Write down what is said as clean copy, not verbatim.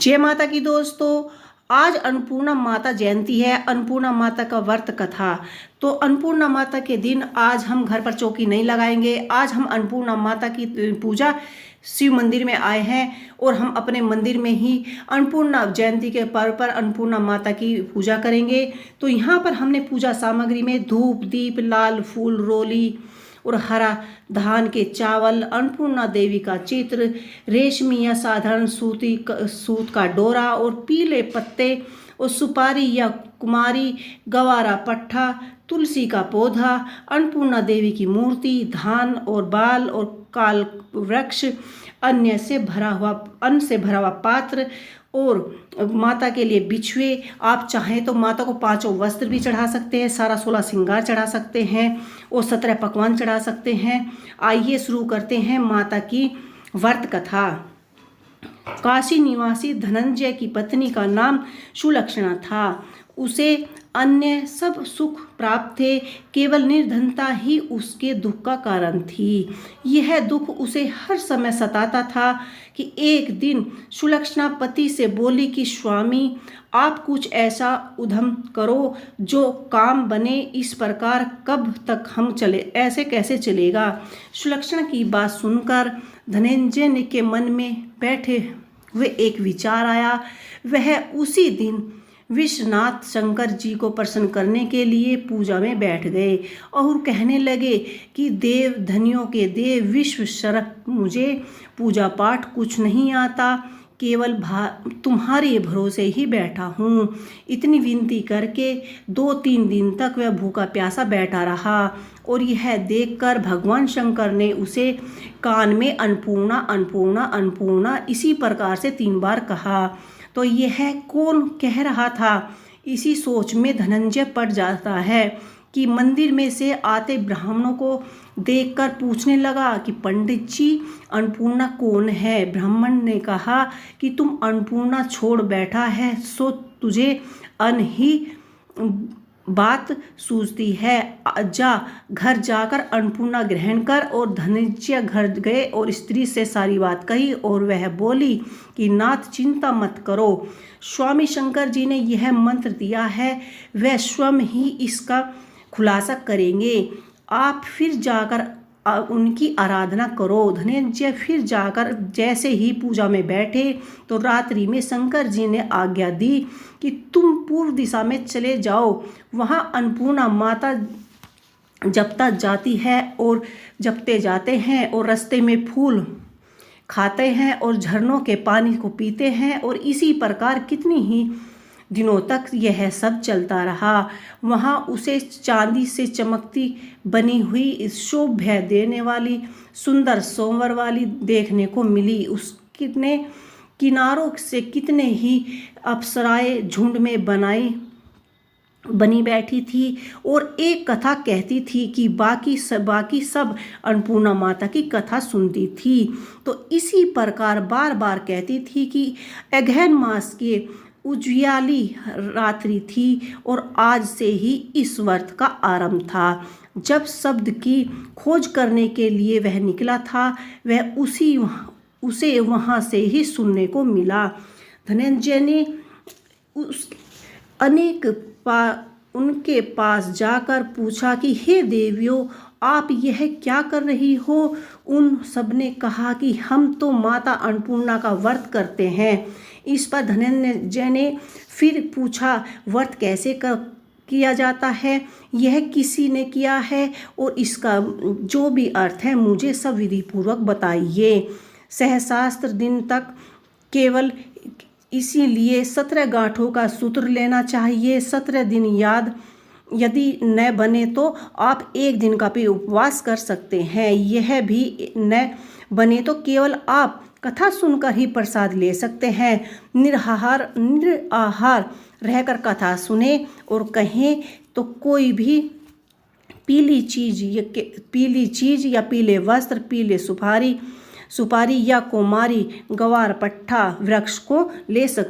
जय माता की दोस्तों। आज अन्नपूर्णा माता जयंती है। अन्नपूर्णा माता का व्रत कथा। तो अन्नपूर्णा माता के दिन आज हम घर पर चौकी नहीं लगाएंगे। आज हम अन्नपूर्णा माता की पूजा शिव मंदिर में आए हैं और हम अपने मंदिर में ही अन्नपूर्णा जयंती के पर्व पर अन्नपूर्णा माता की पूजा करेंगे। तो यहाँ पर हमने पूजा सामग्री में धूप, दीप, लाल फूल, रोली और हरा धान के चावल, अन्नपूर्णा देवी का चित्र, रेशमी या साधारण सूत का डोरा और पीले पत्ते और सुपारी या कुमारी, गवारा पट्टा, तुलसी का पौधा, अन्नपूर्णा देवी की मूर्ति, धान और बाल और काल वृक्ष, अन्न से भरा हुआ पात्र और माता के लिए बिछुए। आप चाहें तो माता को 5 वस्त्र भी चढ़ा सकते हैं, सारा 16 श्रृंगार चढ़ा सकते हैं और 17 पकवान चढ़ा सकते हैं। आइए शुरू करते हैं माता की व्रत कथा। काशी निवासी धनंजय की पत्नी का नाम सुलक्षणा था। उसे अन्य सब सुख प्राप्त थे, केवल निर्धनता ही उसके दुख का कारण थी। यह दुख उसे हर समय सताता था कि एक दिन सुलक्षणा पति से बोली कि स्वामी, आप कुछ ऐसा उद्यम करो जो काम बने। इस प्रकार कब तक हम चले, ऐसे कैसे चलेगा। सुलक्षणा की बात सुनकर धनंजय के मन में बैठे हुए एक विचार आया। वह उसी दिन विश्वनाथ शंकर जी को प्रसन्न करने के लिए पूजा में बैठ गए और कहने लगे कि देव धनियों के देव विश्वेश्वर, मुझे पूजा पाठ कुछ नहीं आता, केवल तुम्हारे भरोसे ही बैठा हूँ। इतनी विनती करके 2-3 दिन तक वह भूखा प्यासा बैठा रहा और यह देखकर भगवान शंकर ने उसे कान में अन्नपूर्णा अन्नपूर्णा अन्नपूर्णा इसी प्रकार से 3 बार कहा। तो यह कौन कह रहा था, इसी सोच में धनंजय पड़ जाता है कि मंदिर में से आते ब्राह्मणों को देखकर पूछने लगा कि पंडित जी, अन्नपूर्णा कौन है। ब्राह्मण ने कहा कि तुम अन्नपूर्णा छोड़ बैठा है सो तुझे अन्न ही बात सूझती है। जा घर जाकर अन्नपूर्णा ग्रहण कर। और धनंजय घर गए और स्त्री से सारी बात कही और वह बोली कि नाथ, चिंता मत करो, स्वामी शंकर जी ने यह मंत्र दिया है, वह स्वयं ही इसका खुलासा करेंगे। आप फिर जाकर उनकी आराधना करो। धनंजय फिर जाकर जैसे ही पूजा में बैठे तो रात्रि में शंकर जी ने आज्ञा दी कि तुम पूर्व दिशा में चले जाओ। वहाँ अन्नपूर्णा माता जपता जाती है और जपते जाते हैं और रास्ते में फूल खाते हैं और झरनों के पानी को पीते हैं और इसी प्रकार कितनी ही दिनों तक यह सब चलता रहा। वहाँ उसे चांदी से चमकती बनी हुई शोभा देने वाली सुंदर सोमवार वाली देखने को मिली। उसके किनारों से कितने ही अप्सराएं झुंड में बनी बैठी थी और एक कथा कहती थी कि बाकी सब अन्नपूर्णा माता की कथा सुनती थी। तो इसी प्रकार बार बार कहती थी कि अगहन मास के उजियाली रात्रि थी और आज से ही इस व्रत का आरंभ था। जब शब्द की खोज करने के लिए वह निकला था, वह उसे वहाँ से ही सुनने को मिला। धनंजय ने उनके पास जाकर पूछा कि हे देवियों, आप यह क्या कर रही हो। उन सब ने कहा कि हम तो माता अन्नपूर्णा का व्रत करते हैं। इस पर धनंजय ने फिर पूछा, व्रत कैसे किया जाता है, यह किसी ने किया है और इसका जो भी अर्थ है मुझे सब विधि पूर्वक बताइए। सहस्त्र दिन तक केवल इसीलिए 17 गांठों का सूत्र लेना चाहिए। 17 दिन यदि न बने तो आप 1 दिन का भी उपवास कर सकते हैं। यह भी न बने तो केवल आप कथा सुनकर ही प्रसाद ले सकते हैं। निराहार रहकर कथा सुने और कहें तो कोई भी पीली चीज या पीले वस्त्र, पीले सुपारी या कुमारी, गवार पट्टा वृक्ष को ले सकते